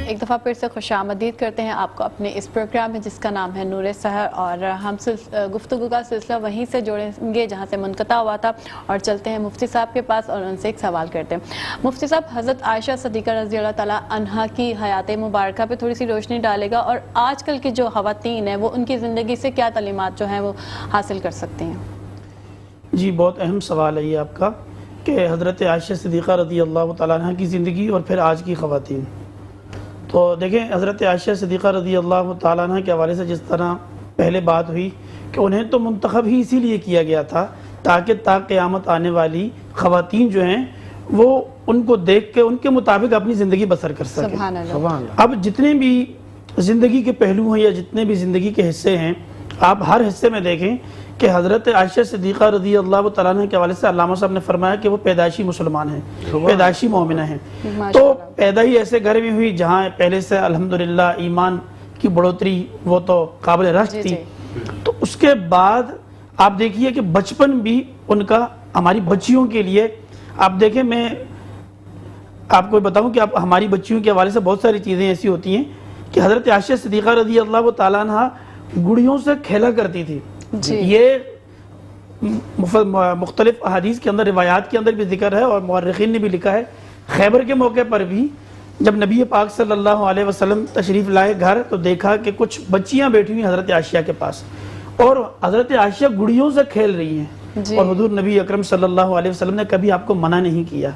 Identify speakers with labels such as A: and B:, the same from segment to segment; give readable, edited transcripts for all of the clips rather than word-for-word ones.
A: एक दफ़ा फिर से खुशामदीद करते हैं आपको अपने इस प्रोग्राम में जिसका नाम है नूर सहर, और हम गुफ्तगू का सिलसिला वहीं से जोड़ेंगे जहाँ से मुनक़ता हुआ था और चलते हैं मुफ्ती साहब के पास और उनसे एक सवाल करते हैं। मुफ्ती साहब, हज़रत आयशा सदीक़ा रज़ी अल्लाह ताला अन्हा की हयात मुबारक पे थोड़ी सी रोशनी डालेगा और आजकल की जो ख़वातीन हैं वो उनकी ज़िंदगी से क्या तालीमात जो हैं वो हासिल कर सकती हैं?
B: जी, बहुत अहम सवाल है ये आपका कि हज़रत आयशा सिद्दीक़ा रज़ी अल्लाह तआला अन्हा की ज़िंदगी और फिर आज की ख़वातीन। तो देखें, हज़रत आयशा सिद्दीक़ा रज़ी अल्लाह तआला अन्हा के हवाले से जिस तरह पहले बात हुई कि उन्हें तो मुंतखब ही इसीलिए किया गया था ताकि क़यामत आने वाली ख़वातीन जो हैं वो उनको देख के उनके मुताबिक अपनी ज़िंदगी बसर कर सकें। अब जितने भी ज़िंदगी के पहलू हैं या जितने भी ज़िंदगी के हिस्से हैं, आप हर हिस्से में देखें कि हज़रत आयशा सिद्दीक़ा रज़ी अल्लाह तआला अन्हा के हवाले से अल्लामा साहब ने फरमाया कि वो पैदाइशी मुसलमान हैं, पैदाइशी मोमिना हैं। तो पैदा ही ऐसे घर में हुई जहाँ पहले से अल्हम्दुलिल्लाह ईमान की बढ़ोतरी वो तो काबिल रश्क थी। तो उसके बाद आप देखिए कि बचपन भी उनका हमारी बच्चियों के लिए, आप देखें, मैं आपको बताऊं कि आप हमारी बच्चियों के हवाले से बहुत सारी चीज़ें ऐसी होती हैं कि हज़रत आयशा सिद्दीक़ा रज़ी अल्लाह तआला अन्हा गुड़ियों से खेला करती थी। ये मुख्तलिफ अहादीस के अंदर, रिवायात के अंदर भी जिक्र है और मुअर्रिखीन ने भी लिखा है। खैबर के मौके पर भी जब नबी पाक सल्लल्लाहु अलैहि वसल्लम तशरीफ़ लाए घर, तो देखा कि कुछ बच्चियां बैठी हुई हज़रत आयशा के पास और हज़रत आयशा गुड़ियों से खेल रही हैं और हुजूर नबी अकरम सल्लल्लाहु अलैहि वसल्लम ने कभी आपको मना नहीं किया।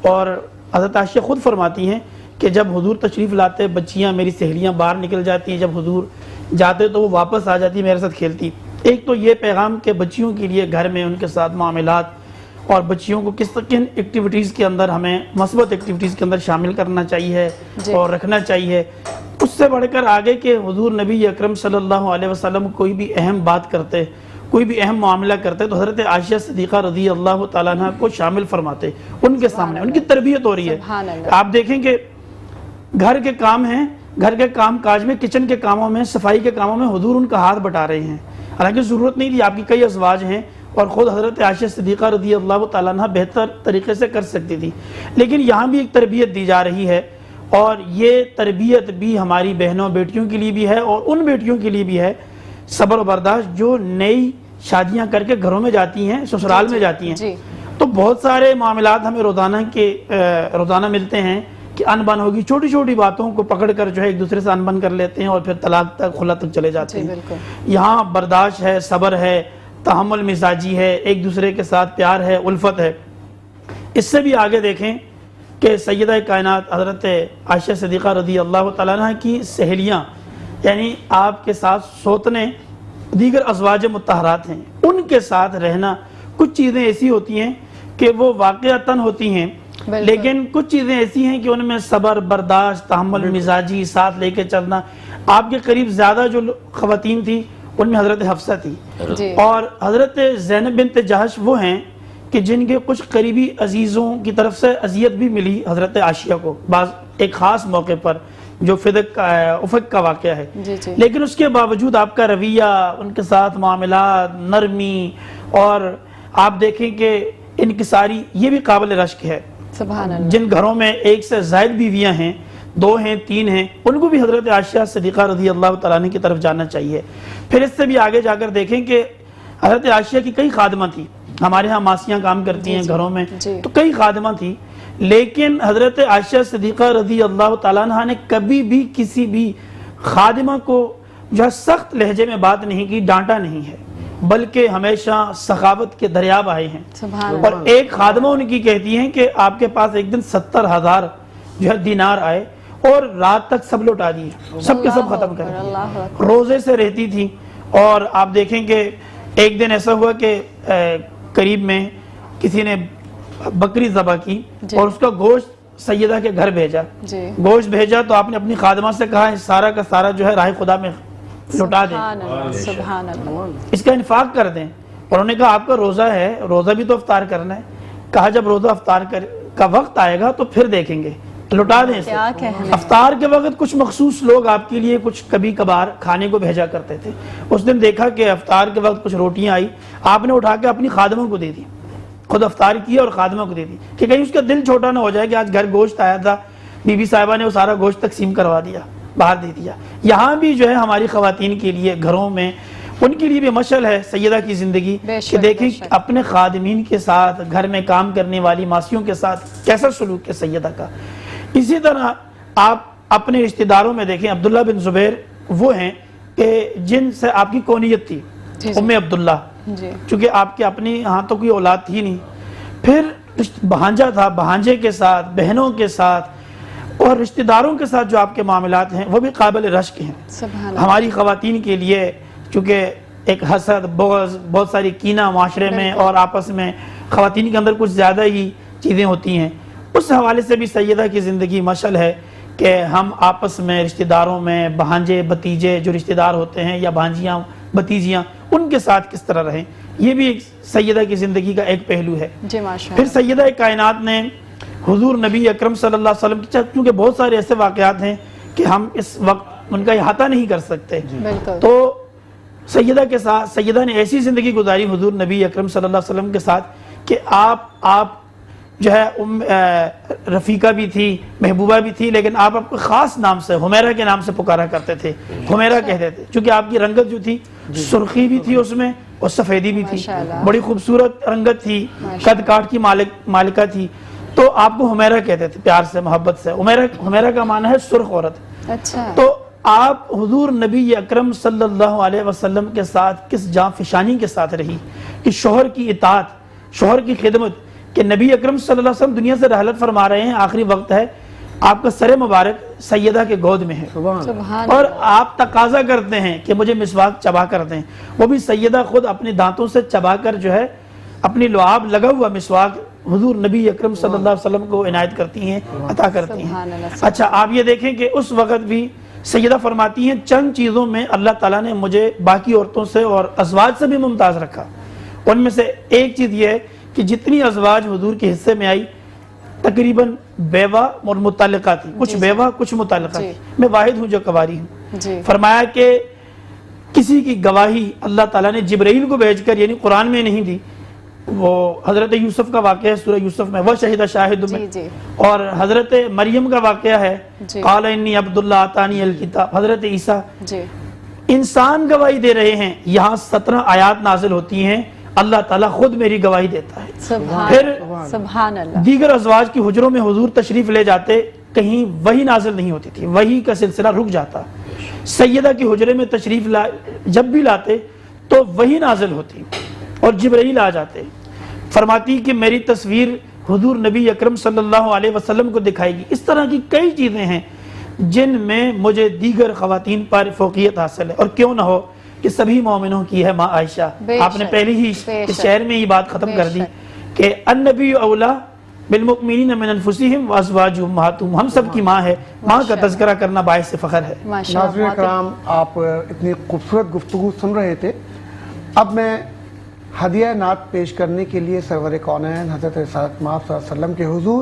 B: और हज़रत आयशा खुद फरमाती हैं कि जब हुजूर तशरीफ़ लाते, बच्चियाँ मेरी सहेलियाँ बाहर निकल जाती हैं, जब हुजूर जाते तो वो वापस आ जाती, मेरे साथ खेलती। एक तो ये पैगाम के बच्चियों के लिए घर में उनके साथ मामलात और बच्चियों को किन एक्टिविटीज़ के अंदर, हमें मस्बत एक्टिविटीज़ के अंदर शामिल करना चाहिए और रखना चाहिए। उससे बढ़कर आगे के हुजूर नबी अकरम सल्लल्लाहु अलैहि वसल्लम कोई भी अहम बात करते, कोई भी अहम मामला करते तो हज़रत आयशा सिद्दीक़ा रज़ी अल्लाह तआला अन्हा को शामिल फरमाते, उनके सामने उनकी तरबियत हो रही है। आप देखें कि घर के काम हैं, घर के काम काज में, किचन के कामों में, सफाई के कामों में हुजूर उनका हाथ बटा रहे हैं। हालांकि ज़रूरत नहीं थी, आपकी कई अज़वाज हैं और ख़ुद हज़रत आयशा सिद्दीक़ा रज़ी अल्लाह तआला अन्हा बेहतर तरीके से कर सकती थी। लेकिन यहाँ भी एक तरबियत दी जा रही है और ये तरबियत भी हमारी बहनों बेटियों के लिए भी है और उन बेटियों के लिए भी है, सब्र और बर्दाश्त, जो नई शादियाँ करके घरों में जाती हैं, ससुराल में जाती हैं। तो बहुत सारे मामलात हमें रोज़ाना मिलते हैं कि अनबन होगी, छोटी छोटी बातों को पकड़ कर जो है एक दूसरे से अनबन कर लेते हैं और फिर तलाक तक, खुला तक चले जाते हैं। यहाँ बर्दाश्त है, सब्र है, तहम्मुल मिजाजी है, एक दूसरे के साथ प्यार है, उल्फत है। इससे भी आगे देखें कि सैयदा कायनात हज़रत आयशा सिद्दीक़ा रज़ी अल्लाह तआला अन्हा की सहेलियाँ, यानी आपके साथ सोतने दीगर अज़वाज मुत्तहरात हैं, उनके साथ रहना, कुछ चीज़ें ऐसी होती हैं कि वो वाक़अतन होती हैं, लेकिन कुछ चीज़ें ऐसी हैं कि उनमें सब्र, बर्दाश्त, तहम्मुल मिजाजी, साथ लेके चलना। आपके करीब ज़्यादा जो ख़वातीन थी उनमें हज़रत हफ्सा थी और हज़रत ज़ैनब बिन्त जहश वो हैं कि जिनके कुछ करीबी अजीज़ों की तरफ से अजियत भी मिली हज़रत आशिया को बाज़ एक ख़ास मौके पर, जो उफ़क़ का वाक़या है। लेकिन उसके बावजूद आपका रवैया, उनके साथ मामला, नरमी, और आप देखें कि इनकिसारी, ये भी काबिल रश्क है। जिन घरों में एक से ज़ायद बीवियाँ हैं, 2 हैं, 3 हैं, उनको भी हज़रत आयशा सिद्दीक़ा रज़ी अल्लाह तआला अन्हा की तरफ जाना चाहिए। फिर इससे भी आगे जाकर देखें कि हज़रत आयशा की कई खादिमा थी, हमारे यहाँ मासियाँ काम करती हैं घरों में, तो कई खादिमा थी, लेकिन हज़रत आयशा सिद्दीक़ा रज़ी अल्लाह तआला अन्हा ने कभी भी किसी भी खादिमा को जो है सख्त लहजे में बात नहीं की, डांटा नहीं है, बल्कि हमेशा सखावत के दरिया बहाए हैं। और एक खादमा उनकी कहती हैं कि आपके पास एक दिन 70,000 जो है दीनार आए और रात तक सब लौटा दिए, सबके सब खत्म कर दिए। रोजे से रहती थी और आप देखें कि एक दिन ऐसा हुआ कि करीब में किसी ने बकरी ज़बह की और उसका गोश्त सैयदा के घर भेजा। गोश्त भेजा तो आपने अपनी खादमा से कहा सारा का सारा जो है राह खुदा में लौटा दें, इसका इन्फाक कर दें। और उन्होंने कहा आपका रोज़ा है, रोज़ा भी तो अफ्तार करना है। कहा जब रोज़ा अफ्तार का वक्त आएगा तो फिर देखेंगे, लौटा दें इसे। अफ्तार के वक्त कुछ मखसूस लोग आपके लिए कुछ कभी कभार खाने को भेजा करते थे। उस दिन देखा कि अफ्तार के वक्त कुछ रोटियां आई, आपने उठा के अपनी खादमा को दे दी, खुद अफ्तार किया और खादमा को दे दी कि कहीं उसका दिल छोटा ना हो जाए कि आज घर गोश्त आया था बीबी साहिबा ने वो सारा गोश्त तकसीम करवा दिया, बाहर दे दिया। यहाँ भी जो है हमारी ख़वातीन के लिए घरों में उनके लिए भी मशल है सैयदा की ज़िंदगी कि देखें अपने खादिमीन के साथ, घर में काम करने वाली मासियों के साथ कैसा सलूक है सैयदा का। इसी तरह आप अपने रिश्तेदारों में देखें, अब्दुल्ला बिन ज़ुबैर वो हैं कि जिनसे आपकी कौनियत थी, उम्मे अब्दुल्ला, चूँकि आपके अपने यहाँ तो कोई औलाद थी नहीं। फिर भांजा था, भांजे के साथ, बहनों के साथ और रिश्तेदारों के साथ जो आपके मामलात हैं वो भी काबिल रश्क हैं। हमारी ख़वातीन के लिए चूँकि एक हसद, बोझ, बहुत सारी कीना माशरे में और आपस में ख़वातीन के अंदर कुछ ज़्यादा ही चीज़ें होती हैं, उस हवाले से भी सैयदा की ज़िंदगी मशल है कि हम आपस में रिश्तेदारों में भांजे भतीजे जो रिश्तेदार होते हैं या भांजियाँ भतीजियाँ उनके साथ किस तरह रहें। ये भी एक सैयदा की ज़िंदगी का एक पहलू है।
A: जी माशाअल्लाह।
B: फिर सैयदा कायनात ने हुजूर नबी अकरम सल्लल्लाहु अलैहि वसल्लम की, क्योंकि बहुत सारे ऐसे वाक़यात हैं कि हम इस वक्त उनका अहाता नहीं कर सकते, तो सैयदा के साथ सैयदा ने ऐसी ज़िंदगी गुजारी हुजूर नबी अकरम सल्लल्लाहु अलैहि वसल्लम के साथ कि आप जो है रफ़ीका भी थी, महबूबा भी थी, लेकिन आप आपको ख़ास नाम से हुमैरा के नाम से पुकारा करते थे, हुमैरा कहते थे, क्योंकि आपकी रंगत जो थी सुर्खी भी थी उसमें और सफ़ेदी भी थी, बड़ी खूबसूरत रंगत थी, कद काठ की मालिका थी, तो आपको हुमैरा कहते थे प्यार से, मोहब्बत से। हुमैरा का माना है सुर्ख औरत।
A: अच्छा।
B: तो आप हुजूर नबी अकरम सल्लल्लाहु अलैहि वसल्लम के साथ किस जांफिशानी के साथ रही कि शोहर की इताअत, शोहर की खिदमत, कि नबी अकरम सल्लल्लाहु अलैहि वसल्लम दुनिया से रहलत फरमा रहे हैं, आखिरी वक्त है, आपका सर मुबारक सैयदा के गोद में है और आप तकाजा करते हैं कि मुझे मिसवाक चबा कर दें, वो भी सैयदा खुद अपने दांतों से चबा कर जो है अपनी लुआब लगा हुआ मिसवाक हुजूर नबी अकरम सल्लल्लाहु अलैहि वसल्लम को इनायत करती हैं, अता करती हैं। अच्छा, आप ये देखें कि उस वक़्त भी सैयदा फरमाती हैं चंद चीज़ों में अल्लाह ताला ने मुझे बाकी औरतों से और अज़वाज से भी मुमताज़ रखा। उनमें से एक चीज़ ये है कि जितनी अज़वाज हुजूर के हिस्से में आई तकरीबन बेवा और मुतल्लिका थी, कुछ बेवा कुछ मुतल्लिका थी, मैं वाहिद हूँ जो कवारी हूँ। फरमाया कि किसी की गवाही अल्लाह ताला ने जिब्राइल को भेजकर, यानी कुरान में नहीं दी, वो हज़रत यूसुफ का वाक़या है सूरह यूसुफ में, वह शहीदा शाहिद में, और हज़रत मरियम का वाक़या है क़ाल इन्नी अब्दुल्लाह आतानी अल किताब, हज़रत ईसा, इंसान गवाही दे रहे हैं। यहाँ 17 आयात नाजिल होती हैं, अल्लाह ताला खुद मेरी गवाही देता है। फिर सुभान अल्लाह, दीगर अज़वाज की हुजरों में हुजूर तशरीफ ले जाते, कहीं वही नाजिल नहीं होती थी, वही का सिलसिला रुक जाता। सैयदा के हुजरे में तशरीफ जब भी लाते तो वही नाजिल होती और जिब्राइल आ जाते। फरमाती कि मेरी तस्वीर हुजूर नबी अकरम सल्लल्लाहु अलैहि वसल्लम को दिखाएगी। इस तरह की कई चीज़ें हैं जिनमें मुझे दीगर ख़वातीन पर फ़ौक़ियत हासिल है, और क्यों ना हो कि सभी मोमिनों की है माँ आयशा। आपने पहले ही इस शहर में ये बात ख़त्म कर दी कि अन्नबी औला बिलमुमिनीन मिन अनफुसिहिम व अज़वाजुहुम उम्महातुहुम, हम सब की माँ है। माँ का तज़किरा करना बाइस से फ़ख्र है।
C: नाज़रीन कराम, आप इतनी खूबसूरत गुफ्तगू सुन रहे थे। अब मैं हदिया नात पेश करने के लिए सरवर कौनैन हज़रत रिसालत मआब सल्लल्लाहु अलैहि वसल्लम के हुजूर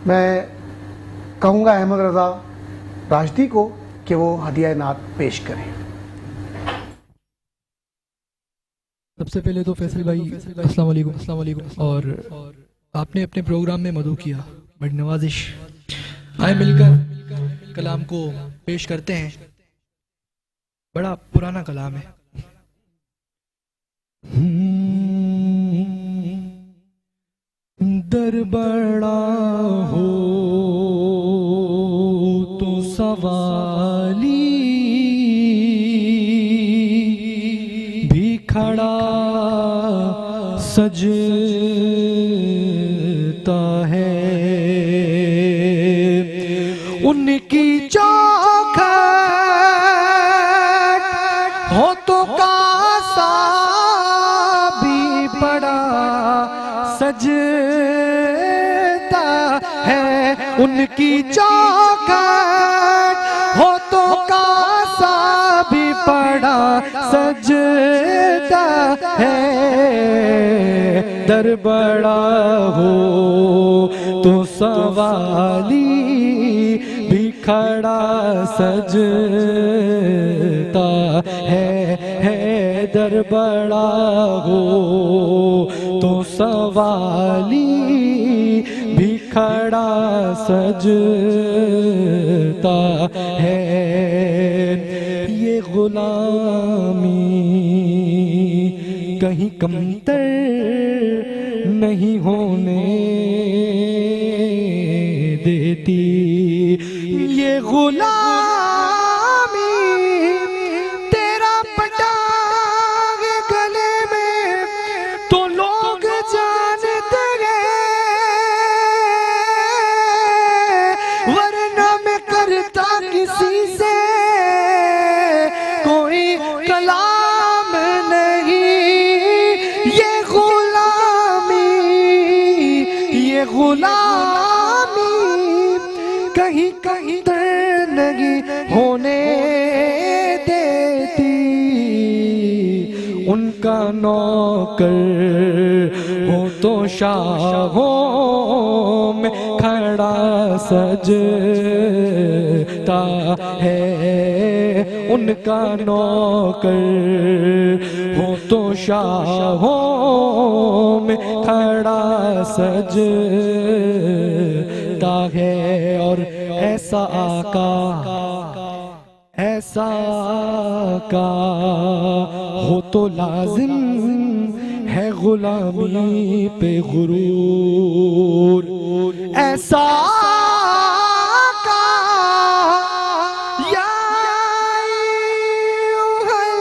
C: मैं कहूँगा अहमद रज़ा राशिदी को कि वो हदिया नात पेश करें।
D: सबसे पहले तो फैसल भाई अस्सलाम वालेकुम, और आपने अपने प्रोग्राम में मदू किया, बड़ी नवाजिश। आए मिलकर कलाम को पेश करते हैं। बड़ा पुराना कलाम है। दर बड़ा हो तो सवाली भी खड़ा सजता है, उनकी चौखट हो तो कासा भी बड़ा सजता है, उनकी चौखट हो तो कासा भी बड़ा सजता है। दर बड़ा हो तो सवाली भी खड़ा सजता है। दर बड़ा हो तो सवाली भी खड़ा सजता है। ये गुलामी कहीं कमतर नहीं होने देती। ये गुलामी तेरा पटाग गले में तो लोग जानते हैं, वरना मैं करता किसी से कोई कलाम नहीं। ये गुलामी कहीं कहीं तर नहीं होने देती। उनका नौकर हो तो शाहों में खड़ा सजता है। उनका नौकर हो तो शाहों में खड़ा सजता है। और ऐसा आका हो तो लाजिम है गुलामी पे गुरूर। ऐसा आका या अय्युहल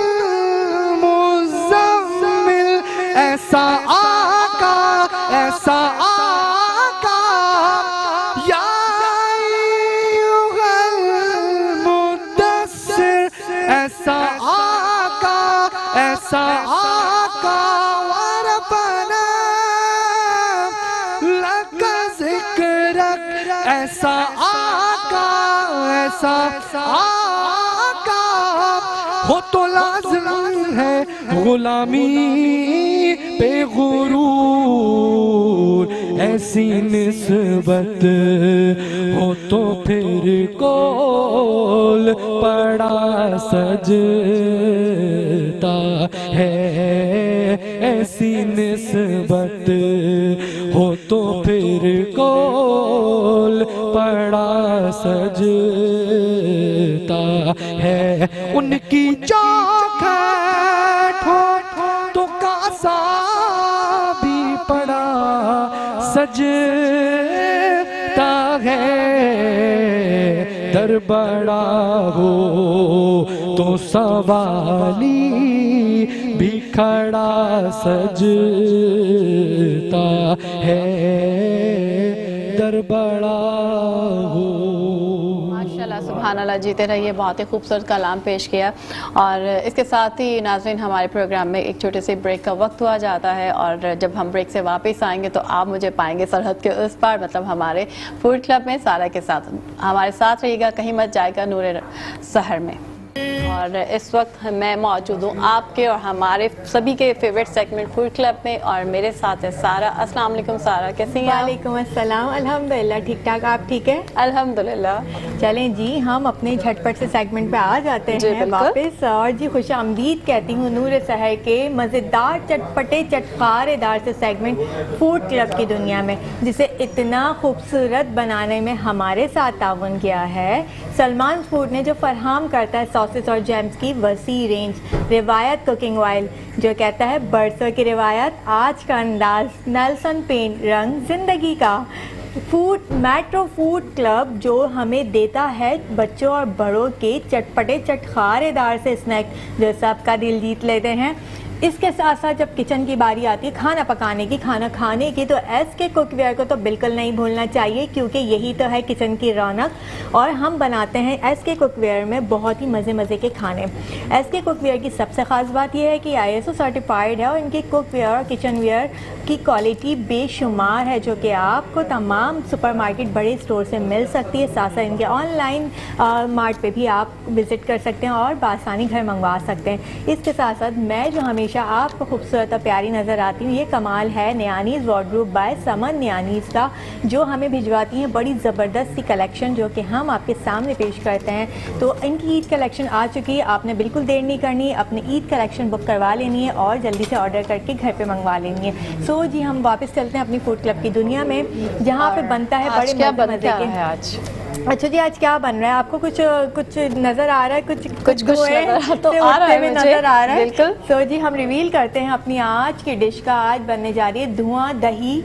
D: मुज़म्मिल, ऐसा आका या अय्युहल मुद्दस्सिर, ऐसा आका वरफ़अना लक ज़िक्रक, ऐसा आका हो तो लाज़िम है गुलामी पे गुरूर। ऐसी निस्बत हो तो फिर कोल पड़ा सजता है। ऐसी निस्बत हो तो फिर कोल पड़ा सजता है। उनकी चौखट हो तो कासा भी पड़ा सजता है। दर बड़ा हो तो सवाली भी खड़ा सजता है। दर बड़ा हो।
A: माशाल्लाह, सुभान अल्लाह, जीते रहिए। बहुत ही खूबसूरत कलाम पेश किया। और इसके साथ ही नाज़रीन, हमारे प्रोग्राम में एक छोटे से ब्रेक का वक्त हुआ जाता है और जब हम ब्रेक से वापस आएंगे तो आप मुझे पाएंगे सरहद के उस पार, मतलब हमारे फूड क्लब में सारा के साथ। हमारे साथ रहिएगा, कहीं मत जाएगा नूरे सहर में। और इस वक्त मैं मौजूद हूँ आपके और हमारे सभी के फेवरेट सेगमेंट फूड क्लब में और मेरे साथ है सारा। अस्सलाम वालेकुम सारा, कैसी हैं आप?
E: वालेकुम अस्सलाम, अल्हम्दुलिल्लाह ठीक ठाक। आप ठीक है?
A: अल्हम्दुलिल्लाह।
E: चलें जी, हम अपने झटपट से सेगमेंट पे आ जाते हैं वापस। और जी खुशामदीद कहती हूँ नूर सहर के मज़ेदार चटपटे चटकारेदार से सेगमेंट फूड क्लब की दुनिया में, जिसे इतना खूबसूरत बनाने में हमारे साथ ताउन किया है सलमान फूड ने, जो फरहम करता है सॉसेस और जैम्स की वसी रेंज। रिवायत कुकिंग ऑयल जो कहता है बरसों की रिवायत, आज का अंदाज, नेल्सन पेंट रंग जिंदगी का। मेट्रो फूड क्लब जो हमें देता है बच्चों और बड़ों के चटपटे चटखारेदार से स्नैक जो सबका दिल जीत लेते हैं। इसके साथ साथ जब किचन की बारी आती है खाना पकाने की, खाना खाने की, तो एसके कुकवेयर को तो बिल्कुल नहीं भूलना चाहिए, क्योंकि यही तो है किचन की रौनक। और हम बनाते हैं एसके कुकवेयर में बहुत ही मज़े के खाने। एसके कुकवेयर की सबसे ख़ास बात यह है कि ISO सर्टिफाइड है और इनकी कुकवेयर और किचनवेयर की क्वालिटी बेशुमार है, जो कि आपको तमाम सुपरमार्केट बड़े स्टोर से मिल सकती है। साथ साथ इनके ऑनलाइन मार्ट पे भी आप विज़िट कर सकते हैं और बआसानी घर मंगवा सकते हैं। इसके साथ साथ मैं जो हमेशा खुशा आपको खूबसूरत और प्यारी नज़र आती हूँ। ये कमाल है नियानीज़ वार्डरोब बाय समन नियानीज़ का, जो हमें भिजवाती हैं बड़ी ज़बरदस्त सी कलेक्शन, जो कि हम आपके सामने पेश करते हैं। तो इनकी ईद कलेक्शन आ चुकी है, आपने बिल्कुल देर नहीं करनी, अपनी ईद कलेक्शन बुक करवा लेनी है और जल्दी से ऑर्डर करके घर पे मंगवा लेनी है। सो जी हम वापस चलते हैं अपनी फूड क्लब की दुनिया में, जहाँ पे बनता है बड़े मज़े के।
A: आज
E: अच्छा जी, आज क्या बन रहा है? आपको कुछ कुछ नजर आ रहा है? कुछ
A: नजर तो आ रहा है मुझे,
E: नजर आ रहा है।
A: बिल्कुल।
E: तो जी हम रिवील करते हैं अपनी आज की डिश का। आज बनने जा रही है धुआं दही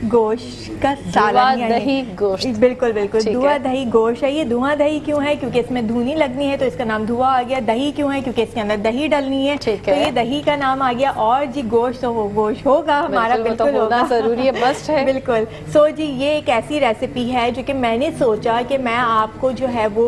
E: गोश्त का सालन,
A: दही गोश्त।
E: बिल्कुल बिल्कुल,
A: ठीक
E: धुआं
A: है।
E: दही गोश्त है। ये धुआं दही क्यों है? क्योंकि इसमें धुनी लगनी है तो इसका नाम धुआं आ गया। दही क्यों है? क्योंकि इसके अंदर दही डलनी है,
A: ठीक
E: तो
A: है।
E: ये दही का नाम आ गया। और जी गोश्त तो वो गोश्त होगा हमारा,
A: बिल्कुल, वो तो
E: बिल्कुल
A: होना
E: होगा,
A: जरूरी है, मस्ट है।
E: बिल्कुल। सो जी ये एक ऐसी रेसिपी है जो कि मैंने सोचा कि मैं आपको जो है वो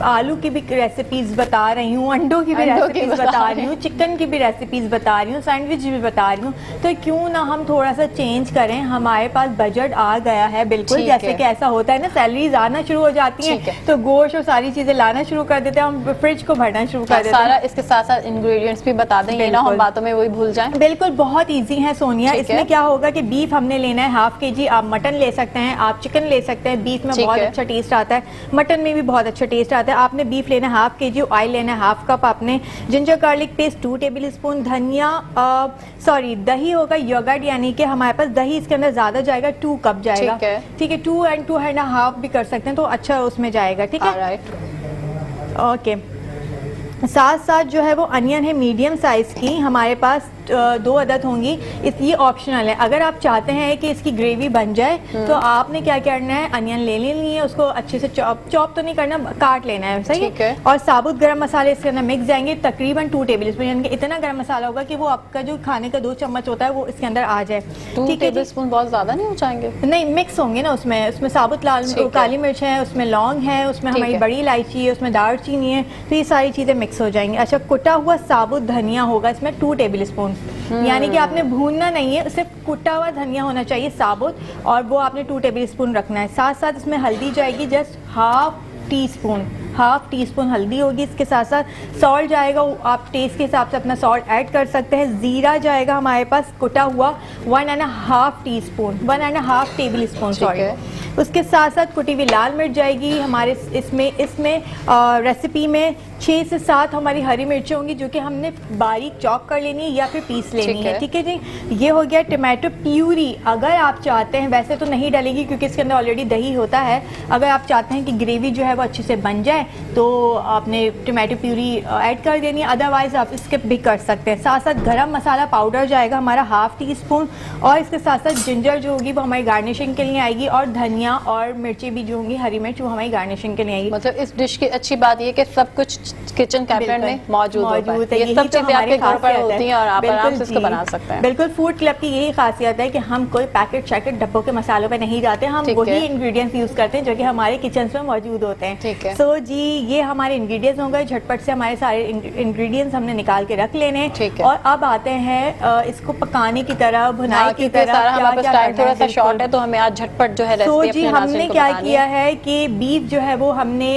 E: आलू की भी रेसिपीज बता रही हूँ, अंडों की भी रेसिपीज बता रही हूँ, चिकन की भी रेसिपीज बता रही हूँ, सैंडविच भी बता रही हूँ। तो क्यों ना हम थोड़ा सा चेंज करें। हमारे पास बजट आ गया है, बिल्कुल
A: ठीक
E: जैसे
A: है।
E: कि ऐसा होता है ना, सैलरीज आना शुरू हो जाती
A: ठीक
E: हैं
A: है।
E: तो गोश्त और सारी चीजें लाना शुरू कर देते हैं, हम फ्रिज को भरना शुरू कर देते हैं।
A: सारा इसके साथ साथ इंग्रेडिएंट्स भी बता दें, ये ना हम
E: बिल्कुल।
A: बातों में वही भूल जाएं।
E: बिल्कुल बहुत इजी है सोनिया।
A: ठीक
E: इसमें
A: है।
E: क्या होगा कि बीफ हमने लेना है हाफ के जी। आप मटन ले सकते हैं, आप चिकन ले सकते हैं। बीफ में
A: ठीक
E: बहुत
A: है।
E: अच्छा टेस्ट आता है, मटन में भी बहुत अच्छा टेस्ट आता है। आपने बीफ लेना है हाफ के जी, ऑयल लेना है हाफ कप, आपने ginger garlic paste 2 table spoon, धनिया सॉरी दही होगा योगर्ट, यानी कि हमारे पास दही इसके अंदर ज़्यादा जाएगा, 2 कप जाएगा।
A: ठीक है।
E: ठीक है, 2 and 2.5 भी कर सकते हैं तो अच्छा उसमें जाएगा। ठीक है,
A: ऑलराइट।
E: ओके। साथ साथ जो है वो अनियन है मीडियम साइज़ की, हमारे पास 2 अदद होंगी। ये ऑप्शनल है, अगर आप चाहते हैं कि इसकी ग्रेवी बन जाए तो आपने क्या करना है, अनियन ले लेनी है, उसको अच्छे से चॉप तो नहीं करना, काट लेना है, सही
A: ठीक है।
E: और साबुत गरम मसाले इसके अंदर मिक्स जाएंगे, तकरीबन 2 टेबल स्पून, यानी कि इतना गरम मसाला होगा कि वो आपका जो खाने का 2 चम्मच होता है वो इसके अंदर आ जाए।
A: 2
E: ठीक है
A: टेबल
E: जी?
A: स्पून बहुत ज्यादा नहीं हो जाएंगे?
E: नहीं, मिक्स होंगे ना उसमें साबुत
A: ठीक है।
E: काली मिर्च है, उसमें लौंग है, उसमें
A: ठीक
E: हमारी
A: है।
E: बड़ी इलायची है, उसमें दालचीनी है, तो ये सारी चीज़ें मिक्स हो जाएंगी। अच्छा, कुटा हुआ साबुत धनिया होगा इसमें 2 टेबल स्पून, यानी कि आपने भूनना नहीं है, सिर्फ कुटा हुआ धनिया होना चाहिए साबुत, और वो आपने 2 टेबल स्पून रखना है। साथ साथ इसमें हल्दी जाएगी जस्ट हाफ टी स्पून हल्दी होगी। इसके साथ साथ सॉल्ट जाएगा, आप टेस्ट के हिसाब से अपना सॉल्ट ऐड कर सकते हैं। ज़ीरा जाएगा हमारे पास कुटा हुआ 1.5 टीस्पून, 1.5 टेबल स्पून सॉरी। उसके साथ साथ कुटी हुई लाल मिर्च जाएगी हमारे इसमें रेसिपी में 6 से 7 हमारी हरी मिर्चें होंगी, जो कि हमने बारीक चॉप कर लेनी है या फिर पीस लेनी है। ठीक है जी, ये हो गया टमाटो प्यूरी। अगर आप चाहते हैं, वैसे तो नहीं डलेगी क्योंकि इसके अंदर ऑलरेडी दही होता है, अगर आप चाहते हैं कि ग्रेवी जो है वो अच्छे से बन जाए तो आपने टमाटो प्यूरी ऐड कर देनी है, अदरवाइज आप स्किप भी कर सकते हैं। साथ साथ गरम मसाला पाउडर जाएगा हमारा हाफ टी स्पून, और इसके साथ साथ जिंजर जो होगी वो हमारी गार्निशिंग के लिए आएगी, और धनिया और मिर्ची भी जो होंगी हरी मिर्च वो हमारी गार्निशिंग के लिए आएगी।
A: मतलब इस डिश की अच्छी बात ये कि सब कुछ किचन कैबिनेट में मौजूद
E: है।
A: ये सब चीजें आपके घर पर होती हैं और आप आराम से इसको बना सकते हैं।
E: बिल्कुल, फूड क्लब की यही खासियत है कि हम कोई पैकेट डब्बों के मसालों पे नहीं जाते, हम वही इंग्रेडिएंट्स यूज करते हैं जो कि हमारे किचन में मौजूद होते हैं।
A: ठीक है।
E: सो जी ये हमारे इंग्रेडिएंट्स हो गए, झटपट से हमारे सारे इंग्रेडिएंट्स हमने निकाल के रख लेने हैं।
A: ठीक है।
E: और अब आते हैं इसको पकाने की तरह, भुनाई की तरह।
A: टाइम थोड़ा सा शॉर्ट है तो हमें आज झटपट जो है रेसिपी
E: जी हमने क्या किया है कि बीफ जो है वो हमने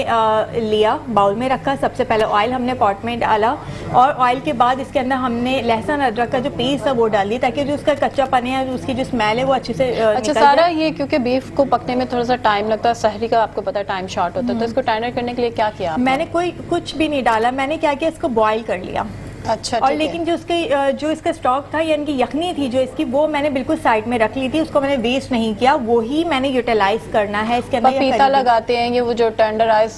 E: लिया, बाउल में रखा, सबसे पहले ऑयल हमने पॉट में डाला, और ऑयल के बाद इसके अंदर हमने लहसुन अदरक का जो पेस्ट है वो डाल दिया, ताकि जो उसका कच्चापन है, उसकी जो स्मेल है वो अच्छे से
A: अच्छा सारा ये, क्योंकि बीफ को पकने में थोड़ा सा टाइम लगता है, सहरी का आपको पता है टाइम शॉर्ट होता है, तो इसको टाइमर करने के लिए क्या किया आपने?
E: मैंने कुछ भी नहीं डाला, मैंने क्या किया, इसको बॉईल कर लिया।
A: अच्छा,
E: और लेकिन जो इसका स्टॉक था, यानी कि यखनी थी जो इसकी, वो मैंने बिल्कुल साइड में रख ली थी, उसको मैंने वेस्ट नहीं किया, वो ही मैंने यूटिलाइज करना है। इसके अंदर
A: पपीता लगाते हैं, ये वो जो टेंडराइज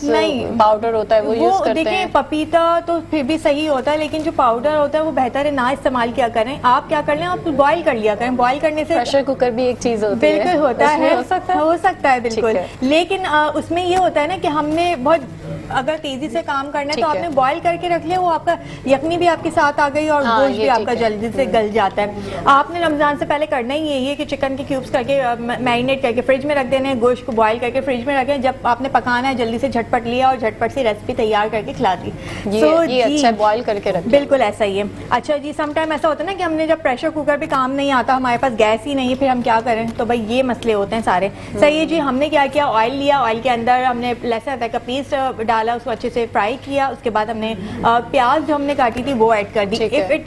A: पाउडर होता है वो यूज करते हैं।
E: देखिए पपीता तो फिर भी सही होता है, लेकिन जो पाउडर होता है वो बेहतर है ना इस्तेमाल किया करें। आप क्या कर लें, आप बॉईल कर लिया करें, बॉईल करने से
A: प्रेशर कुकर भी एक चीज होती है,
E: बिल्कुल होता है, हो सकता है बिल्कुल, लेकिन उसमें ये होता है ना कि हमने बहुत अगर तेजी से काम करना है तो आपने बॉईल करके रख लिया, वो आपका यखनी भी आपके साथ आ गई और गोश्त भी आपका जल्दी से गल जाता है। आपने रमजान से पहले करना ही यही है कि चिकन के क्यूब्स करके मैरिनेट करके फ्रिज में रख देने हैं, गोश्त को बॉईल करके फ्रिज में रखें, जब आपने पकाना है जल्दी से झटपट लिया और झटपट से रेसिपी तैयार करके खिला दी।
A: ये अच्छा बॉईल करके रखें,
E: बिल्कुल ऐसा ही है। अच्छा जी, समटाइम ऐसा होता है ना कि हमने जब प्रेशर कुकर पे काम नहीं आता, हमारे पास गैस ही नहीं है, फिर हम क्या करें, तो भाई ये मसले होते हैं सारे। सही है जी, हमने क्या किया, ऑयल लिया, ऑयल के अंदर हमने लहसुन अदरक का पेस्ट डाला, उसको अच्छे से फ्राई किया, उसके बाद हमने प्याज जो हमने काटी थी वो ऐड कर दी।
A: ठीक है।
E: इफ इट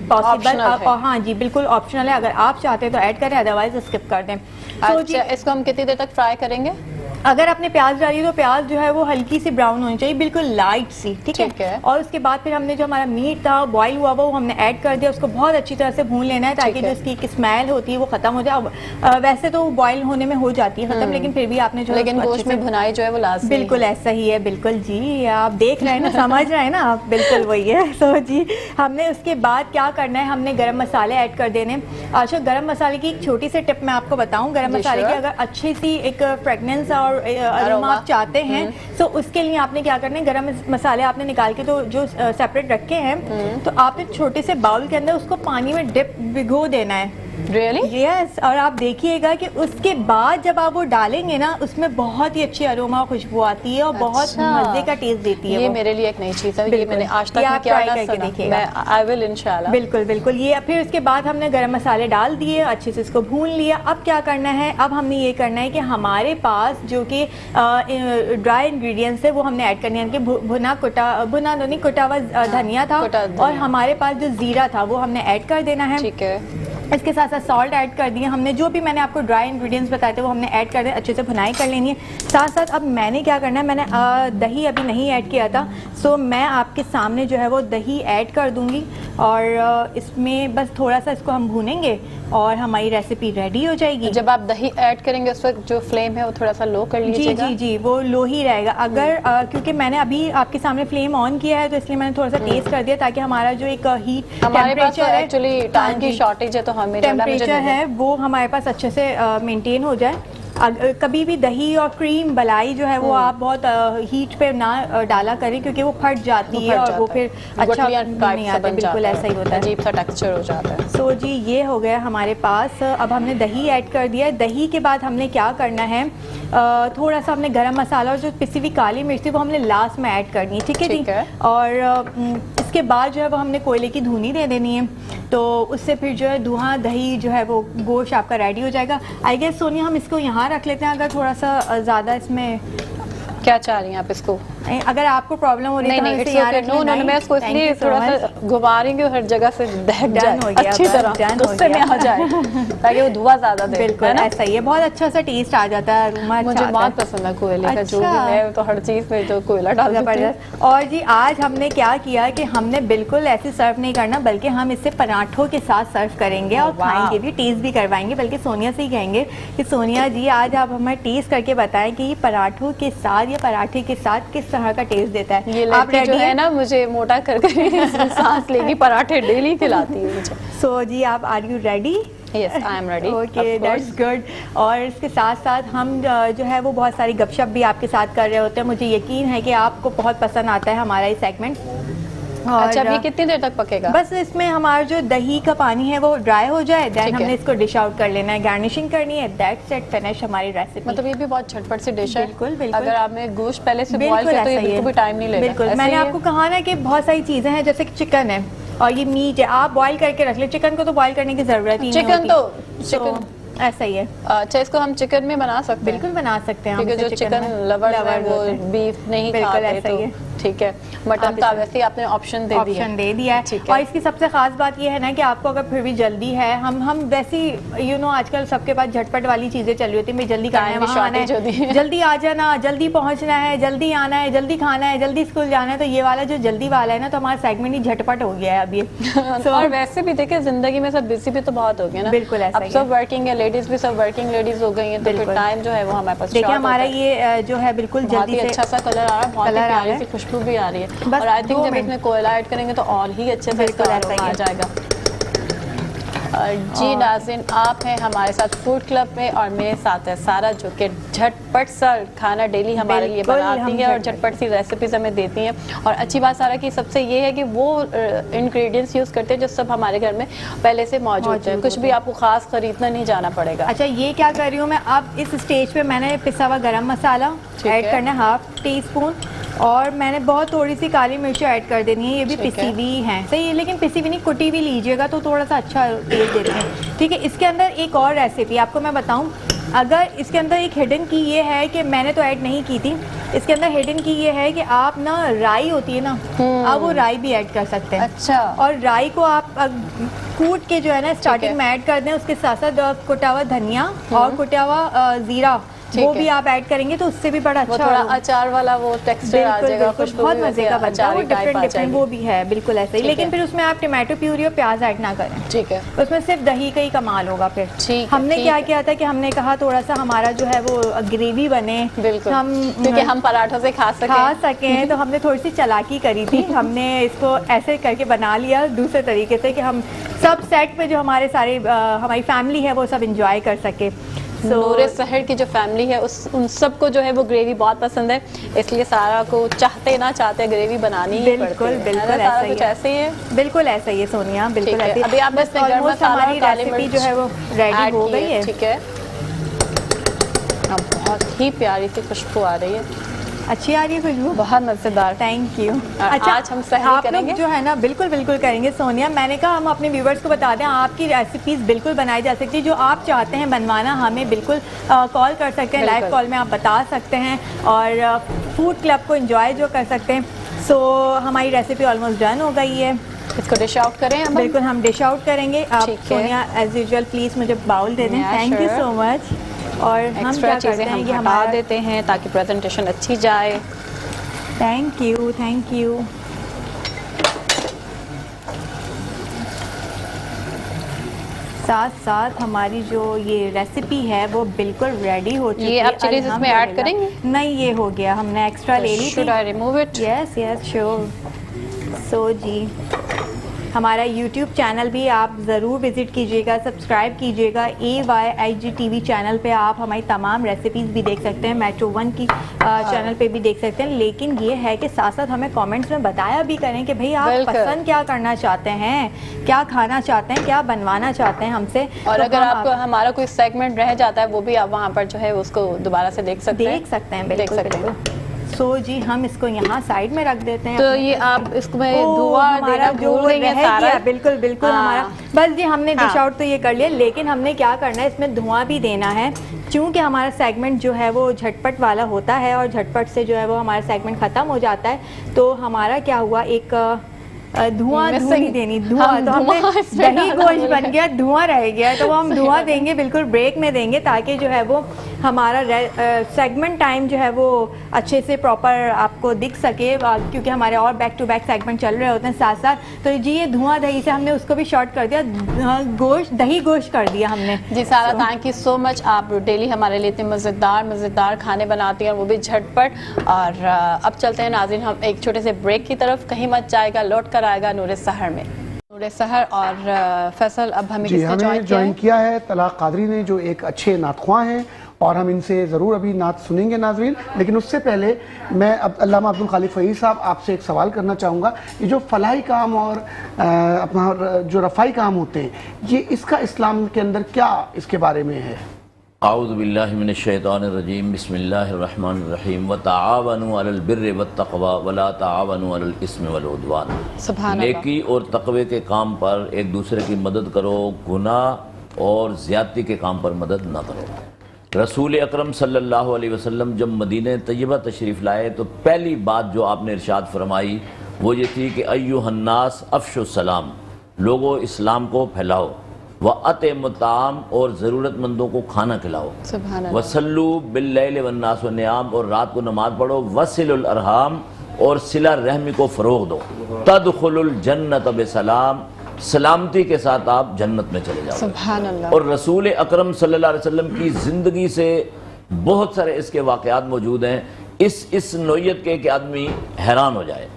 E: पॉसिबल,
A: Optional है।
E: हाँ जी बिल्कुल ऑप्शनल है, अगर आप चाहते हैं तो ऐड करें, अदरवाइज स्किप कर दें। तो जी
A: अच्छा, इसको हम कितनी देर तक फ्राई करेंगे?
E: अगर आपने प्याज डाली है तो प्याज जो है वो हल्की सी ब्राउन होनी चाहिए, बिल्कुल लाइट सी, ठीक
A: ठीक है।
E: और उसके बाद फिर हमने जो हमारा मीट था बॉईल हुआ वो हमने ऐड कर दिया, उसको बहुत अच्छी तरह से भून लेना है ताकि
A: ठीक
E: जो
A: है।
E: उसकी एक स्मेल होती है वो खत्म हो जाए। वैसे तो बॉईल होने में हो जाती है खत्म, लेकिन फिर भी आपने जो है
A: लेकिन
E: उसको
A: गोश्त
E: अच्छे से-
A: में भुनाई जो है वो लाजमी है।
E: बिल्कुल ऐसा ही है, बिल्कुल जी, आप देख रहे हैं ना, समझ रहे हैं ना आप, बिल्कुल वही है। सो जी हमने उसके बाद क्या करना है, हमने गरम मसाले ऐड कर देने। अच्छा, गरम मसाले की एक छोटी सी टिप मैं आपको बताऊं, गरम
A: जी,
E: मसाले की
A: sure।
E: अगर अच्छी सी एक फ्रेगनेंस और अरोमा आप चाहते हैं तो उसके लिए आपने क्या करना है, गरम मसाले आपने निकाल के तो जो सेपरेट रखे हैं तो आपने छोटे से बाउल के अंदर उसको पानी में डिप भिगो देना है।
A: रियली?
E: यस, और आप देखिएगा कि उसके बाद जब आप वो डालेंगे ना उसमें बहुत ही अच्छी अरोमा और खुशबू आती है और बहुत
A: अच्छा।
E: मजे का टेस्ट देती है
A: ये
E: वो।
A: मेरे लिए एक नई चीज़ है, ये
E: बिल्कुल।
A: मैंने आज तक
E: ये
A: में
E: आप
A: क्या
E: try
A: ना
E: करके
A: सुना।
E: देखिएगा।
A: मैं आई विल इंशाल्लाह।
E: बिल्कुल बिल्कुल। ये फिर उसके बाद हमने गरम मसाले डाल दिए, अच्छे से इसको भून लिया। अब क्या करना है, अब हमने ये करना है कि हमारे पास जो कि ड्राई इंग्रेडिएंट्स है वो हमने ऐड करनी है, यानी कि भुना तो नहीं, कुटा हुआ धनिया था
A: कुटा धनिया।
E: और हमारे पास जो जीरा था वो हमने ऐड कर देना है।
A: ठीक है।
E: इसके साथ साथ सॉल्ट ऐड कर दिए हमने, जो भी मैंने आपको ड्राई इंग्रेडिएंट्स बताए थे वो हमने ऐड कर दिए, अच्छे से भुनाई कर लेनी है। साथ साथ अब मैंने क्या करना है, मैंने दही अभी नहीं ऐड किया था, सो मैं आपके सामने जो है वो दही ऐड कर दूंगी और इसमें बस थोड़ा सा इसको हम भूनेंगे और हमारी रेसिपी रेडी हो जाएगी।
A: जब आप दही ऐड करेंगे उस वक्त जो फ्लेम है वो थोड़ा सा लो कर
E: जी
A: लीजिएगा।
E: जी जी, वो लो ही रहेगा। अगर क्योंकि मैंने अभी आपके सामने फ्लेम ऑन किया है तो इसलिए मैंने थोड़ा सा टेस्ट कर दिया ताकि हमारा जो एक हीट
A: हमारे पास
E: टेम्परेचर है,
A: एक्चुअली टाइम की शॉर्टेज है तो हमें
E: टेम्परेचर है वो हमारे पास अच्छे से मेंटेन हो जाए। कभी भी दही और क्रीम मलाई जो है वो आप बहुत हीट पे ना डाला करें क्योंकि वो फट जाती है और वो फिर अच्छा नहीं आता, बिल्कुल ऐसा ही होता है,
A: अजीब सा टेक्सचर हो जाता है।
E: सो जी ये हो गया हमारे पास। अब हमने दही ऐड कर दिया है। दही के बाद हमने क्या करना है, थोड़ा सा हमने गरम मसाला और जो पिसी हुई काली मिर्च थी वो हमने लास्ट में ऐड करनी है, ठीक है जी। और इसके बाद जो है वो हमने कोयले की धुनी दे देनी है, तो उससे फिर जो है धुआं दही जो है वो गोश्त आपका रेडी हो जाएगा। आई गेस सोनिया हम इसको यहाँ रख लेते हैं, अगर थोड़ा सा ज़्यादा इसमें
A: क्या चाह रही हैं आप इसको?
E: अगर आपको प्रॉब्लम हो रही है
A: नहीं,
E: तो
A: it's okay. No, no, मैं इसको इसलिए थोड़ा सा घुमा रही हूँ हर जगह से दहक जाए अच्छी तरह, गुस्से में आ जाए ताकि वो धुआं ज्यादा दे।
E: बिल्कुल ऐसा ही है, बहुत अच्छा सा टेस्ट आ जाता है, अरोमा अच्छा
A: मुझे
E: आता
A: बहुत
E: है।
A: पसंद है कोयले का, जो भी मैं तो हर चीज में जो कोयला डाल देती हूँ।
E: जबरदस्त। और जी आज हमने क्या किया कि हमने बिल्कुल ऐसे सर्व नहीं करना, बल्कि हम इसे पराठों के साथ सर्व करेंगे और खाएंगे भी, टेस्ट भी करवाएंगे। बल्कि सोनिया से ही कहेंगे कि सोनिया जी आज आप हमें टेस्ट करके बताएं कि ये पराठों के साथ या पराठे के साथ किस तरह का टेस्ट देता है।
A: ये लड़की जो है ना मुझे मोटा कर सांस लेगी, पराठे डेली खिलाती है मुझे।
E: सो जी आप are you ready?
A: Yes, I am ready.
E: Okay, that's good. और इसके साथ साथ हम जो है वो बहुत सारी गपशप भी आपके साथ कर रहे होते हैं। मुझे यकीन है कि आपको बहुत पसंद आता है हमारा ये सेगमेंट।
A: अच्छा, अभी कितनी देर तक पकेगा?
E: बस इसमें हमारा जो दही का पानी है वो ड्राई हो जाए, देन
A: ठीक है।
E: हमने इसको डिश आउट कर लेना है, गार्निशिंग करनी है, दैट्स इट, फिनिश हमारी रेसिपी।
A: मतलब ये भी बहुत झटपट सी डिश है।
E: बिल्कुल, बिल्कुल।
A: अगर आपने गोश्त पहले से बॉईल
E: बिल्कुल
A: किया तो ये
E: ऐसा ही
A: बिल्कुल
E: है।
A: भी टाइम नहीं लगेगा।
E: बिल्कुल,
A: ऐसे
E: मैंने
A: ही है?
E: आपको कहा ना कि बहुत सारी चीज़ें हैं, जैसे कि चिकन है और ये मीट है, आप बॉईल करके रख ले। चिकन को तो बॉईल करने की ज़रूरत ही नहीं
A: चिकन
E: होती।
A: तो चिकन
E: ऐसा ही है,
A: अच्छा, इसको हम चिकन में बना सकते हैं?
E: बिल्कुल बना सकते हैं हम
A: क्योंकि जो
E: इसे
A: चिकन
E: में।
A: लवर है
E: lovers
A: वो
E: होते हैं।
A: बीफ नहीं
E: बिल्कुल
A: खाते,
E: ऐसा
A: तो
E: ही है।
A: ठीक है। मटन
E: आप
A: का
E: इसे-
A: वैसे ही आपने ऑप्शन दे दिया
E: ऑप्शन दे दिया है।
A: ठीक है।
E: और इसकी सबसे खास बात ये है ना कि आपको अगर फिर भी जल्दी है, हम वैसी आजकल सबके पास झटपट वाली चीजें चल रही होती है, भाई जल्दी करना है,
A: Time की
E: वहाँ आना
A: shortage होती
E: है,
A: है।
E: जल्दी आ जाना, जल्दी पहुंचना है, जल्दी आना है, जल्दी खाना है, जल्दी स्कूल जाना है। तो ये वाला जो जल्दी वाला है ना, तो हमारा सेगमेंट ही झटपट हो गया है अभी।
A: और वैसे भी देखिए जिंदगी में सब बिजी भी तो बहुत हो गए ना।
E: बिल्कुल ऐसा
A: अब
E: ही
A: सब वर्किंग है, लेडीज भी सब वर्किंग लेडीज हो गई हैं, तो फिर
E: बिल्कुल।
A: टाइम जो है वो हमारे पास
E: देखिए
A: short
E: हमारा
A: होता है।
E: ये जो है बिल्कुल
A: बहुत
E: जल्दी
A: ही
E: से
A: अच्छा सा कलर आ रहा है, बहुत ही
E: कलर आ रहा
A: प्यारी
E: है।
A: सी खुशबू भी आ रही है।
E: बस
A: और आई थिंक
E: 2
A: जब
E: मिनट।
A: इसमें कोयला ऐड करेंगे तो और ही अच्छे से
E: बिल्कुल
A: इसका
E: ऐसा ही
A: aroma आ
E: है।
A: जाएगा। जी नाज़रीन, आप हैं हमारे साथ फूड क्लब में और मेरे साथ है सारा, जो कि झटपट सा खाना डेली हमारे लिए
E: बिल्कुल,
A: बनाती
E: हम
A: है और
E: झटपट।
A: झटपट सी रेसिपीज हमें देती हैं। और अच्छी बात सारा की सबसे ये है कि वो इंग्रेडिएंट्स यूज़ करते हैं जो सब हमारे घर में पहले से मौजूद है, कुछ भी आपको खास खरीदना नहीं जाना पड़ेगा।
E: अच्छा, ये क्या कर रही हूँ मैं अब इस स्टेज पे, मैंने पिसा हुआ गरम मसाला
A: ठीक
E: ऐड
A: है।
E: करना है, 1/2 टीस्पून, और मैंने बहुत थोड़ी सी काली मिर्च ऐड कर देनी है। ये भी
A: ठीक
E: पिसी
A: है।
E: हुई है, सही है, लेकिन पिसी हुई नहीं, कुटी हुई लीजिएगा तो थोड़ा सा अच्छा टेस्ट देती है। ठीक है, इसके अंदर एक और रेसिपी आपको मैं बताऊं, अगर इसके अंदर एक हिडन की ये है कि मैंने तो ऐड नहीं की थी, इसके अंदर हिडन की ये है कि आप ना राई होती है ना, आप वो राई भी ऐड कर सकते हैं।
A: अच्छा।
E: और राई को आप कूट के जो है ना स्टार्टिंग में ऐड कर दें, उसके साथ साथ कुटा हुआ धनिया और कुटा हुआ जीरा वो भी आप ऐड करेंगे तो उससे भी बड़ा अच्छा
A: थोड़ा अचार वाला वो टेक्सचर आ जाएगा, खुशबू
E: बहुत मजे का बनता है, वो डिफरेंट वो भी है बिल्कुल ऐसा ही। लेकिन
A: है।
E: फिर उसमें आप टमाटो प्यूरी और प्याज ऐड ना करें,
A: ठीक है,
E: उसमें सिर्फ दही का ही कमाल होगा। फिर
A: ठीक
E: हमने
A: है,
E: क्या किया था कि हमने कहा थोड़ा सा हमारा जो है वो ग्रेवी बने,
A: बिल्कुल,
E: हम
A: क्योंकि हम पराठों से खा
E: सकें तो हमने थोड़ी सी चालाकी करी थी। हमने इसको ऐसे करके बना लिया दूसरे तरीके से कि हम सब सेट पे जो हमारे सारे हमारी फैमिली है वो सब इंजॉय कर सके।
A: नूरे सहर की जो फैमिली है उन सबको जो है वो ग्रेवी बहुत पसंद है, इसलिए सारा को चाहते ना चाहते ग्रेवी बनानी ही पड़ती है।
E: बिल्कुल
A: सारा कुछ ऐसे ही है,
E: बिल्कुल ऐसा ही है सोनिया, बिल्कुल ऐसे ही।
A: अभी आप बस गरम मसाला और काली मिर्च
E: जो है वो रेडी हो गई है,
A: ठीक है। अब बहुत ही प्यारी सी खुशबू आ रही है,
E: अच्छी आ रही है खुशबू,
A: बहुत मजेदार।
E: Thank you.
A: अच्छा, आज हम सहरी
E: आप
A: करेंगे
E: लोग जो है ना बिल्कुल बिल्कुल करेंगे सोनिया। मैंने कहा हम अपने व्यूवर्स को बता दें आपकी रेसिपीज़ बिल्कुल बनाई जा सकती है, जो आप चाहते हैं बनवाना हमें बिल्कुल कॉल कर सकते हैं, लाइव कॉल में आप बता सकते हैं और फूड क्लब को एंजॉय जो कर सकते हैं। सो हमारी रेसिपी ऑलमोस्ट डन हो गई है,
A: इसको डिश आउट करें हम?
E: बिल्कुल हम डिश आउट करेंगे। आप सोनिया एज यूजुअल प्लीज़ मुझे बाउल दे दें, थैंक यू सो मच। और हम क्या करते हैं कि
A: हटा देते हैं ताकि प्रेजेंटेशन अच्छी जाए।
E: Thank you, thank you. साथ साथ हमारी जो ये रेसिपी है वो बिल्कुल रेडी हो चुकी है।
A: ये आप चिलीज इसमें ऐड करेंगे?
E: नहीं, ये हो गया, हमने एक्स्ट्रा ले ली थी।
A: Should I remove it?
E: Yes yes sure. So जी हमारा YouTube चैनल भी आप ज़रूर विज़िट कीजिएगा, सब्सक्राइब कीजिएगा। AYIG TV चैनल पे आप हमारी तमाम रेसिपीज़ भी देख सकते हैं, मेट्रो 1 की चैनल पे भी देख सकते हैं। लेकिन ये है कि साथ साथ हमें कमेंट्स में बताया भी करें कि भाई आप पसंद क्या करना चाहते हैं, क्या खाना चाहते हैं, क्या बनवाना चाहते हैं हमसे।
A: और
E: तो
A: अगर आपको हमारा कोई सेगमेंट रह जाता है वो भी आप वहाँ पर जो है उसको दोबारा से देख सकते हैं,
E: बिल्कुल बिल्कुल। सो जी हम इसको यहाँ साइड में रख देते हैं।
A: तो ये आप इसको धुआं देना भूल गई हैं सारा?
E: बिल्कुल बिल्कुल हमारा बस जी हमने डिश आउट तो ये कर लिया, लेकिन हमने क्या करना है इसमें धुआं भी देना है, क्योंकि हमारा सेगमेंट जो है वो झटपट वाला होता है और झटपट से जो है वो हमारा सेगमेंट ख़त्म हो जाता है। तो हमारा क्या हुआ, एक धुआं नहीं देनी, धुआं तो हमने दही गोश्त बन गया, धुआं रह गया, तो वो हम धुआं देंगे बिल्कुल ब्रेक में देंगे ताकि जो है वो हमारा सेगमेंट टाइम जो है वो अच्छे से प्रॉपर आपको दिख सके, क्योंकि हमारे और बैक टू बैक सेगमेंट चल रहे होते हैं साथ साथ। तो जी ये धुआं दही से हमने उसको भी शॉर्ट कर दिया, गोश्त दही गोश्त कर दिया हमने।
A: जी सारा थैंक यू सो मच, आप डेली हमारे लिए इतने मज़ेदार खाने बनाती हैं, वो भी झटपट। और अब चलते हैं नाज़रीन हम एक छोटे से ब्रेक की तरफ, कहीं मत जाएगा, लौट कर आएगा नूरे सहर में। नूरे सहर और फैसल अब हमें
C: ज्वाइन किया है तलाक कादरी ने, जो एक अच्छे नातख्वां हैं और हम इनसे ज़रूर अभी नात सुनेंगे नाज़रीन। लेकिन उससे पहले मैं अब अल्लामा अब्दुल खालिक फ़हीद साहब आपसे एक सवाल करना चाहूँगा। ये जो फलाही काम और अपना जो रफ़ाई काम होते हैं, ये इसका इस्लाम के अंदर क्या इसके बारे में है?
F: आऊज़ु बिल्लाहि मिनश शैतानिर रजीम, बिस्मिल्लाहिर रहमानिर रहीम। व तआवनु अलल बिर्रि वत तक़वा व ला तआवनु अलल इस्मि वल उद्वान। नेकी और तक़वे के काम पर एक दूसरे की मदद करो, गुनाह और ज़्यादती के काम पर मदद ना करो। रसूल अकरम सल्लल्लाहु अलैहि वसल्लम जब मदीने तय्यबा तशरीफ़ लाए तो पहली बात जो आपने इरशाद फरमाई वो ये थी कि अय्युहन्नास अफ़शुस सलाम, लोगो इस्लाम को फैलाओ, व अतमुत्ताम और ज़रूरतमंदों को खाना खिलाओ, वसल्लू बिल्लैल वन्नास वन्नियाम और रात को नमाज़ पढ़ो, वसिलुल अरहाम और सिला रहमी को फ़रोग़ दो, तदखुलुल जन्नत बिसलाम, सलामती के साथ आप जन्नत में चले जाओ। सुभान अल्लाह। और रसूल अकरम सल्लल्लाहु अलैहि वसल्लम की ज़िंदगी से बहुत सारे इसके वाक़यात मौजूद हैं, इस नौइयत के कि आदमी हैरान हो जाए।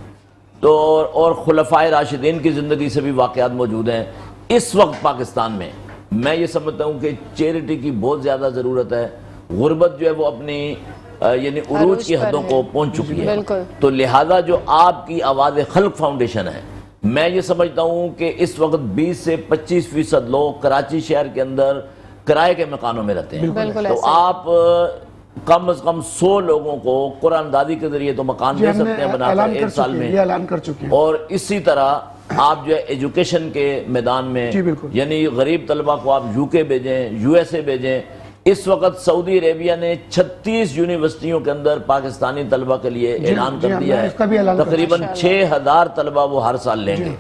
F: तो और खुलफ़ाए राशिदीन की ज़िंदगी से भी वाक़यात मौजूद हैं। इस वक्त पाकिस्तान में मैं ये समझता हूँ कि चैरिटी की बहुत ज़्यादा ज़रूरत है। गुर्बत जो है वो अपनी यानी उरूज की हदों को पहुँच चुकी है। तो लिहाजा जो आपकी आवाज़ खल्क फाउंडेशन है, मैं ये समझता हूँ कि इस वक्त 20 से 25% लोग कराची शहर के अंदर किराए के मकानों में रहते हैं। तो आप कम से कम 100 लोगों को कुरान दादी के जरिए तो मकान दे सकते हैं बनाकर 1 साल में,
C: ऐलान कर चुके हैं।
F: और इसी तरह आप जो है एजुकेशन के मैदान में यानी गरीब तलबा को आप UK भेजें, USA भेजें, इस वक्त सऊदी अरेबिया ने 36 यूनिवर्सिटियों के अंदर पाकिस्तानी तलबा के लिए ऐलान कर दिया है, तकरीबन 6000 तलबा वो हर साल लेंगे।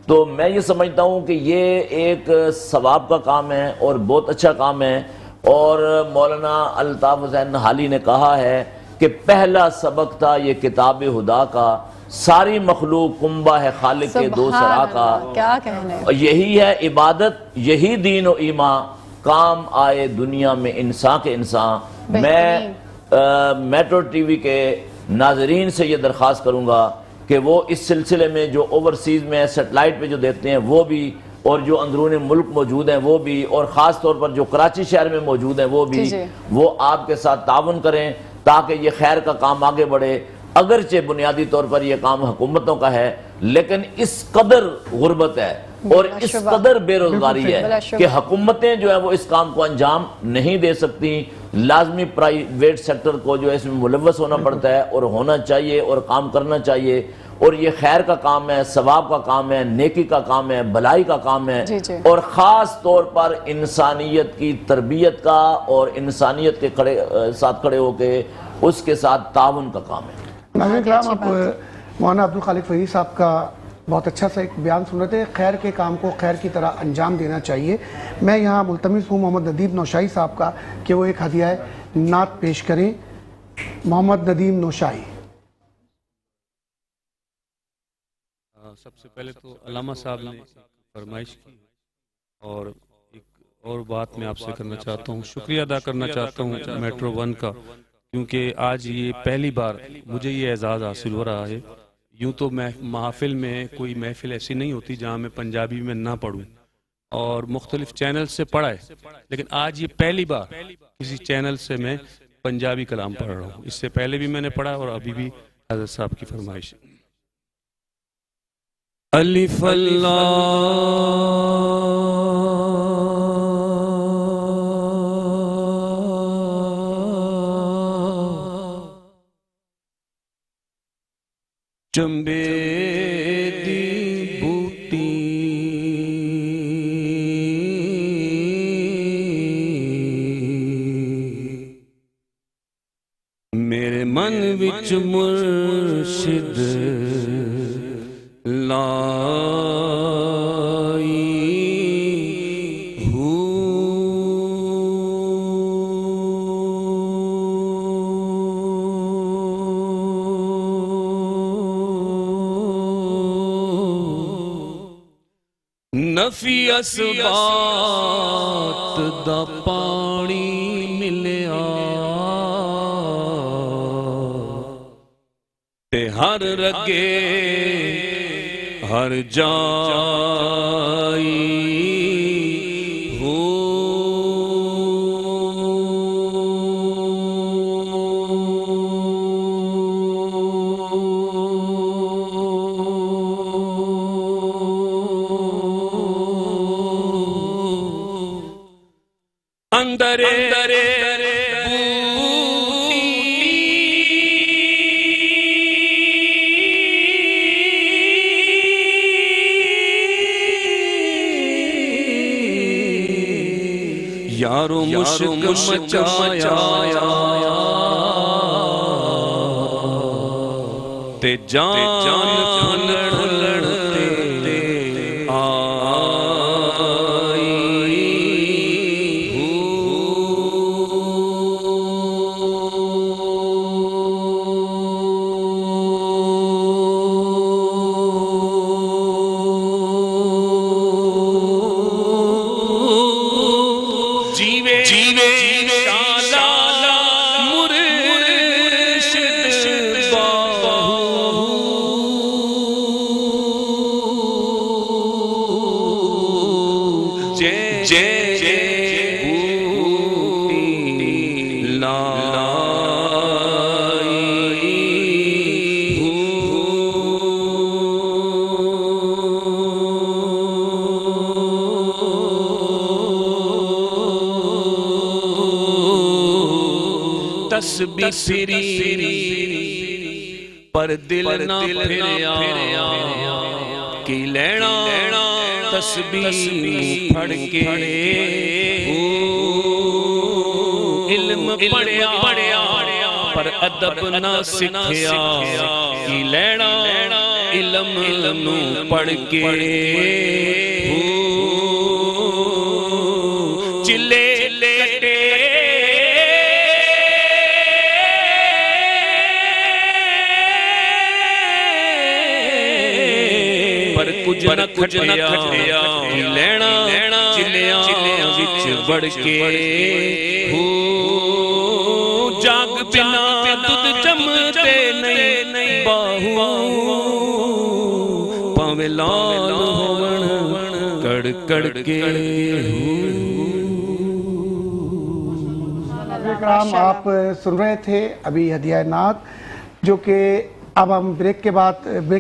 F: तो मैं ये समझता हूँ कि ये एक सवाब का काम है और बहुत अच्छा काम है। और मौलाना अल्ताफ हुसैन हाली ने कहा है कि पहला सबक था ये किताब हुदा का, सारी मखलूक कुंबा है खालिक के दो सरा का।
A: क्या कहने,
F: यही है इबादत, यही दीन और ईमान, काम आए दुनिया में इंसान के इंसान। मैं मेट्रो टीवी के नाजरीन से ये दरख्वास्त करूंगा कि वो इस सिलसिले में जो ओवरसीज में सेटेलाइट पे जो देखते हैं वो भी, और जो अंदरूनी मुल्क मौजूद हैं वो भी, और ख़ास तौर पर जो कराची शहर में मौजूद हैं वो भी, वो आपके साथ ताउन करें ताकि ये खैर का काम आगे बढ़े। अगरचे बुनियादी तौर पर यह काम हुकूमतों का है, लेकिन इस कदर गुर्बत है और इस कदर बेरोजगारी है कि हुकूमतें जो है वो इस काम को अंजाम नहीं दे सकती। लाजमी प्राइवेट सेक्टर को जो है इसमें मुलव्वस होना पड़ता है और होना चाहिए और काम करना चाहिए। और ये खैर का काम है, सवाब का काम है, नेकी का काम है, भलाई का काम है, और ख़ास तौर पर इंसानियत की तरबियत का और इंसानियत के साथ खड़े होके उसके साथ ताउन का काम है।
C: नाज़रीन किराम, आप मौलाना अब्दुल खालिक फ़रीद साहब का बहुत अच्छा सा एक बयान सुन रहे थे। खैर के काम को खैर की तरह अंजाम देना चाहिए। मैं यहाँ मुल्तमिस हूँ मोहम्मद नदीम नौशाही साहब का कि वो एक हदिया नात पेश करें। मोहम्मद नदीम नौशाही।
G: सबसे पहले तो अल्लामा साहब ने फरमाइश की, और एक और बात मैं आपसे करना चाहता हूँ, शुक्रिया अदा करना चाहता हूँ मेट्रो वन का, क्योंकि आज ये पहली बार मुझे ये एजाज़ हासिल हो रहा है। यूँ तो महफिल में कोई महफिल ऐसी नहीं होती जहाँ मैं पंजाबी में ना पढ़ूँ, और मुख्तलिफ चैनल से पढ़ा है, लेकिन आज ये पहली बार किसी चैनल से मैं पंजाबी कलाम पढ़ रहा हूँ। इससे पहले भी मैंने पढ़ा और अभी भी हज़रत साहब की फरमाइश। अलिफ चंबे दी बूटी मेरे मन विच मुर्शिद नफी असबात दा पानी मिलिया ते हर रगे हर जाई हो अंदरे यारो मुश्क मचाया ते जान फुलड़ते आई तस्बीह फिरी पर दिल ना फिरिया की लेना तस्बीह फड़ के पढ़िया पर अदब ना सिखिया की लैना इलम नू पढ़ के चिल्ले पर कुछ न खटिया लेना चिलिया विच बढ़ के जाग बिना दूध जमते नहीं बाहू पावे लाल होवन कड़ कड़ के
C: कराम आप सुन रहे थे अभी हदिया नात, जो कि अब हम ब्रेक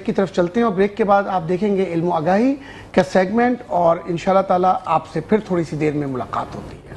C: की तरफ चलते हैं और ब्रेक के बाद आप देखेंगे इल्म आगाही का सेगमेंट और इंशाल्लाह ताला आपसे फिर थोड़ी सी देर में मुलाकात होती है।